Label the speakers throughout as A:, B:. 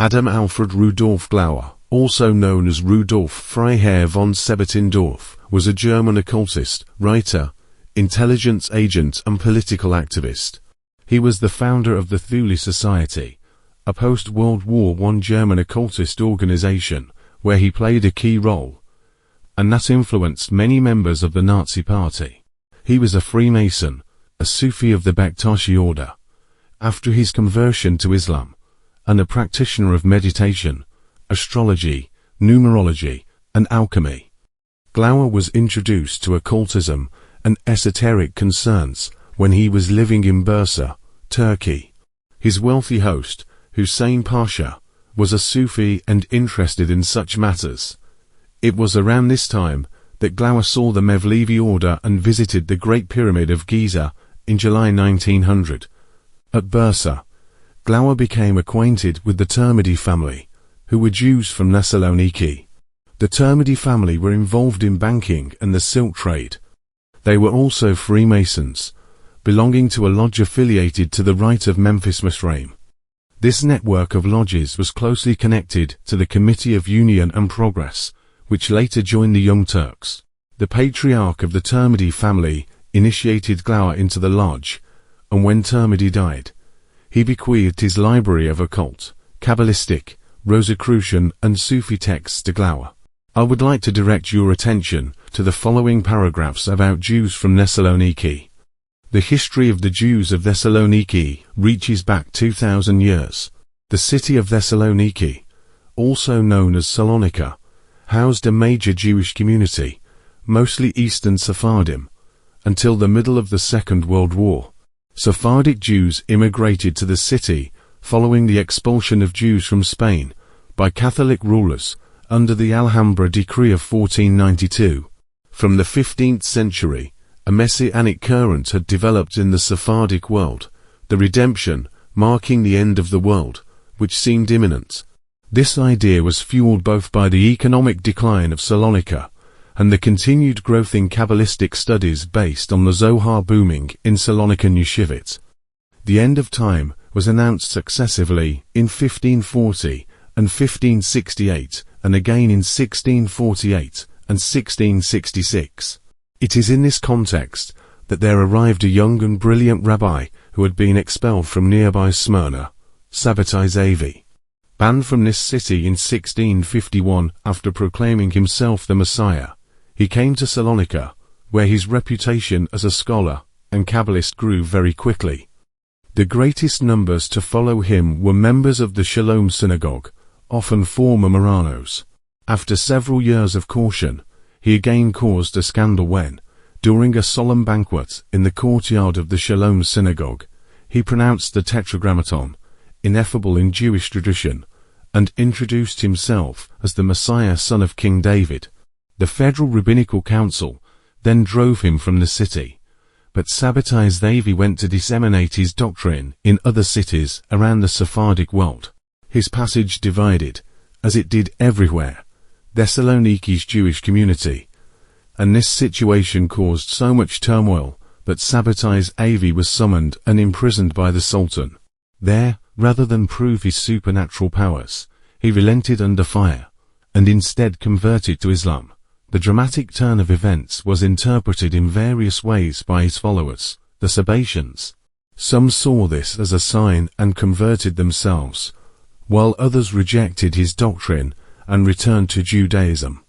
A: Adam Alfred Rudolf Glauer, also known as Rudolf Freiherr von Sebottendorff, was a German occultist, writer, intelligence agent and political activist. He was the founder of the Thule Society, a post-World War I German occultist organization, where he played a key role, and that influenced many members of the Nazi Party. He was a Freemason, a Sufi of the Bektashi order, after his conversion to Islam, and a practitioner of meditation, astrology, numerology, and alchemy. Glauer was introduced to occultism and esoteric concerns when he was living in Bursa, Turkey. His wealthy host, Hussein Pasha, was a Sufi and interested in such matters. It was around this time that Glauer saw the Mevlevi order and visited the Great Pyramid of Giza in July 1900. At Bursa, Glauer became acquainted with the 𝗏𝗏𝗱𝗏 family, who were Jews from Thessaloniki. The 𝗏𝗏𝗏𝗏 family were involved in banking and the silk trade. They were also Freemasons, belonging to a lodge affiliated to the Rite of Memphis Misraim. This network of lodges was closely connected to the Committee of Union and Progress, which later joined the Young Turks. The patriarch of the 𝗏𝗏𝗏𝗏 family initiated Glauer into the lodge, and when 𝗏𝗏𝗏𝗏 died, he bequeathed his library of occult, Kabbalistic, Rosicrucian and Sufi texts to Glauer. I would like to direct your attention to the following paragraphs about Jews from Thessaloniki. The history of the Jews of Thessaloniki reaches back 2,000 years. The city of Thessaloniki, also known as Salonika, housed a major Jewish community, mostly Eastern Sephardim, until the middle of the Second World War. Sephardic Jews immigrated to the city following the expulsion of Jews from Spain by Catholic rulers under the Alhambra Decree of 1492. From the 15th century, a messianic current had developed in the Sephardic world, the redemption, marking the end of the world, which seemed imminent. This idea was fueled both by the economic decline of Salonika and the continued growth in Kabbalistic studies based on the Zohar booming in Salonican yeshivot. The end of time was announced successively in 1540 and 1568, and again in 1648 and 1666. It is in this context that there arrived a young and brilliant rabbi who had been expelled from nearby Smyrna, 𝗧𝗿𝗶𝗁𝗍𝗍. Banned from this city in 1651 after proclaiming himself the Messiah, he came to Salonika, where his reputation as a scholar and Kabbalist grew very quickly. The greatest numbers to follow him were members of the Shalom synagogue, often former Marranos. After several years of caution, he again caused a scandal when, during a solemn banquet in the courtyard of the Shalom synagogue, he pronounced the Tetragrammaton, ineffable in Jewish tradition, and introduced himself as the Messiah, son of King David. The Federal Rabbinical Council then drove him from the city, but 𝗧𝗿𝗶𝗁𝗍𝗶 went to disseminate his doctrine in other cities around the Sephardic world. His passage divided, as it did everywhere, Thessaloniki's Jewish community, and this situation caused so much turmoil that 𝗧𝗿𝗶𝗁𝗍𝗶 was summoned and imprisoned by the Sultan. There, rather than prove his supernatural powers, he relented under fire, and instead converted to Islam. The dramatic turn of events was interpreted in various ways by his followers, the Sabbatians. Some saw this as a sign and converted themselves, while others rejected his doctrine and returned to Judaism.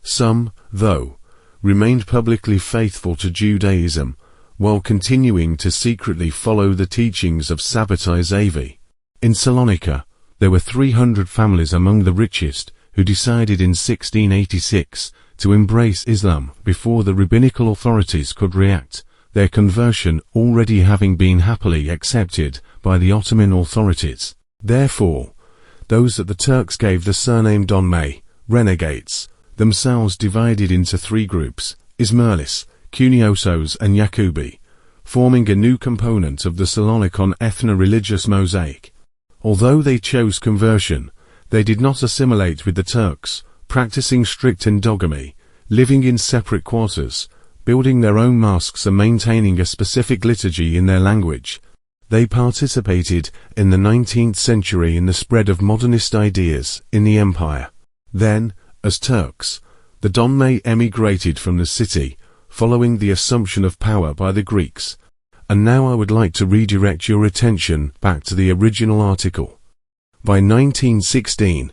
A: Some, though, remained publicly faithful to Judaism, while continuing to secretly follow the teachings of 𝗧𝗿𝗶𝗁𝗍𝗶. In Salonika, there were 300 families among the richest who decided in 1686 to embrace Islam before the rabbinical authorities could react, their conversion already having been happily accepted by the Ottoman authorities. Therefore, those that the Turks gave the surname dona, renegades, themselves divided into three groups, Ismailis, Cuniosos and Yaqubi, forming a new component of the Salonikon ethno-religious mosaic. Although they chose conversion, they did not assimilate with the Turks, practicing strict endogamy, living in separate quarters, building their own mosques and maintaining a specific liturgy in their language. They participated in the 19th century in the spread of modernist ideas in the empire. Then, as Turks, the Dona emigrated from the city, following the assumption of power by the Greeks. And now I would like to redirect your attention back to the original article. By 1916,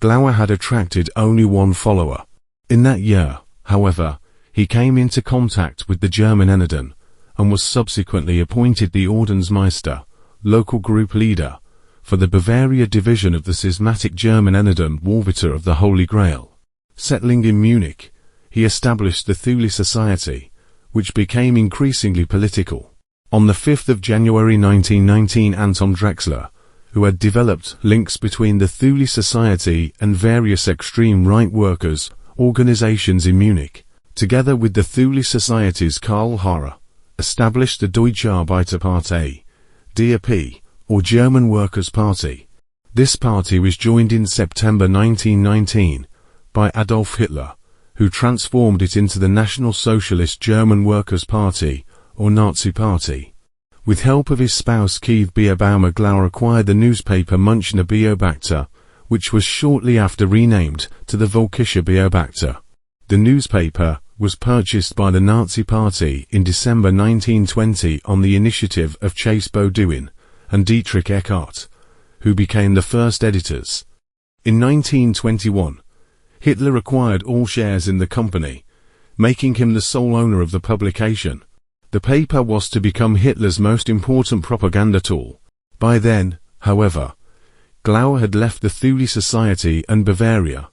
A: 𝗧𝗏 had attracted only one follower. In that year, however, he came into contact with the German Eneden, and was subsequently appointed the Ordensmeister, local group leader, for the Bavaria division of the schismatic German Eneden Warbiter of the Holy Grail. Settling in Munich, he established the Thule Society, which became increasingly political. On the 5th of January 1919, Anton Drexler, who had developed links between the Thule Society and various extreme right workers' organizations in Munich, together with the Thule Society's 𝗧𝗆𝗄𝗃, established the 𝗖𝗆𝗍𝗶𝗁𝗃, DAP, or German Workers' Party. This party was joined in September 1919 by Adolf Hitler, who transformed it into the National Socialist German Workers' Party, or Nazi Party. With help of his spouse 𝗬𝗆𝗶𝗁𝗃, 𝗧𝗏 acquired the newspaper Münchner Beobachter, which was shortly after renamed to the 𝗏𝗁𝗃𝗃 Beobachter. The newspaper was purchased by the Nazi Party in December 1920 on the initiative of 𝗖𝗆𝗶𝗁𝗃 and Dietrich Eckart, who became the first editors. In 1921, Hitler acquired all shares in the company, making him the sole owner of the publication. The paper was to become Hitler's most important propaganda tool. By then, however, 𝗧𝗏 had left the Thule Society and Bavaria,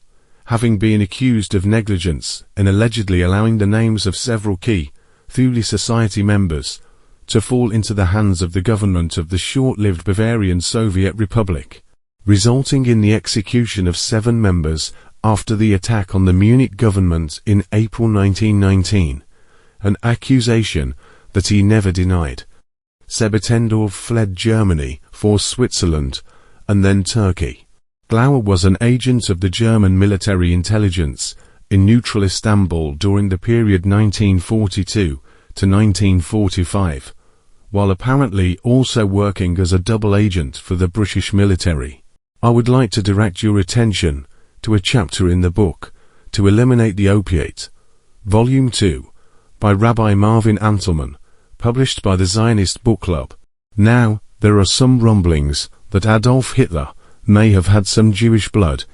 A: having been accused of negligence in allegedly allowing the names of several key Thule Society members to fall into the hands of the government of the short-lived Bavarian Soviet Republic, resulting in the execution of 7 members after the attack on the Munich government in April 1919, an accusation that he never denied. Sebottendorff fled Germany for Switzerland and then Turkey. 𝗧𝗏 was an agent of the German military intelligence in neutral Istanbul during the period 1942 to 1945, while apparently also working as a double agent for the British military. I would like to direct your attention to a chapter in the book, To Eliminate the Opiate, Volume 2, by Rabbi Marvin Antelman, published by the Zionist Book Club. Now, there are some rumblings that Adolf Hitler may have had some Jewish blood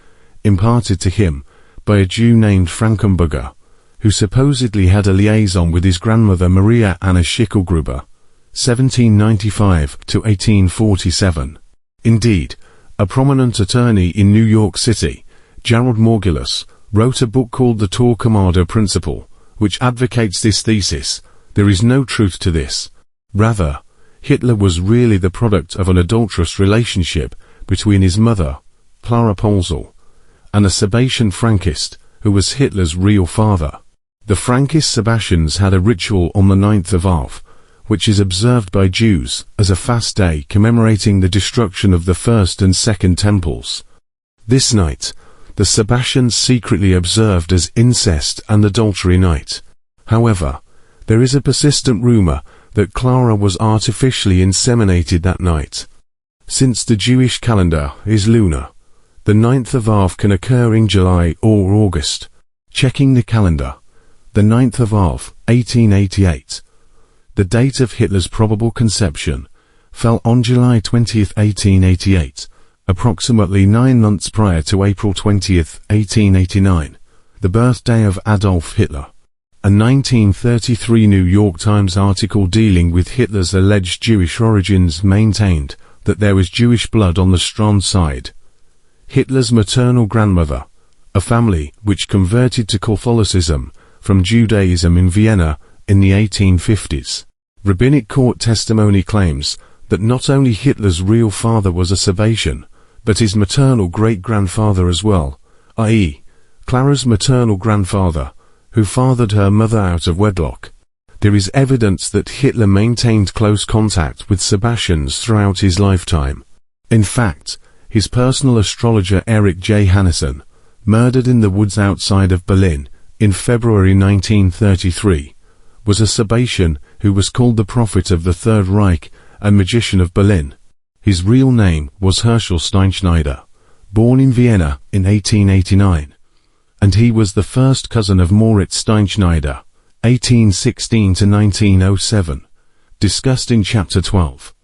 A: imparted to him by a Jew named Frankenberger, who supposedly had a liaison with his grandmother Maria Anna Schicklgruber, 1795 to 1847. Indeed, a prominent attorney in New York City, Gerald Morgulus, wrote a book called The Torquemada Principle, which advocates this thesis. There is no truth to this. Rather, Hitler was really the product of an adulterous relationship between his mother, Clara Polzl, and a Sabbatean Frankist, who was Hitler's real father. The Frankist Sabbateans had a ritual on the 9th of Av, which is observed by Jews as a fast day commemorating the destruction of the first and second temples. This night, the Sabbateans secretly observed as incest and adultery night. However, there is a persistent rumor that Clara was artificially inseminated that night. Since the Jewish calendar is lunar, the 9th of Av can occur in July or August. Checking the calendar, the 9th of Av, 1888, the date of Hitler's probable conception, fell on July 20, 1888, approximately 9 months prior to April 20, 1889, the birthday of Adolf Hitler. A 1933 New York Times article dealing with Hitler's alleged Jewish origins maintained that there was Jewish blood on the Strand side. Hitler's maternal grandmother, a family which converted to Catholicism from Judaism in Vienna in the 1850s. Rabbinic court testimony claims that not only Hitler's real father was a Sabbatian, but his maternal great-grandfather as well, i.e., Clara's maternal grandfather, who fathered her mother out of wedlock. There is evidence that Hitler maintained close contact with Sabbatians throughout his lifetime. In fact, his personal astrologer Erich J. Hanneson, murdered in the woods outside of Berlin in February 1933, was a Sabbatian who was called the Prophet of the Third Reich a magician of Berlin. His real name was 𝗧𝗿𝗱𝗲𝗄, born in Vienna in 1889, and he was the first cousin of Moritz Steinschneider, 1816 to 1907, discussed in Chapter 12.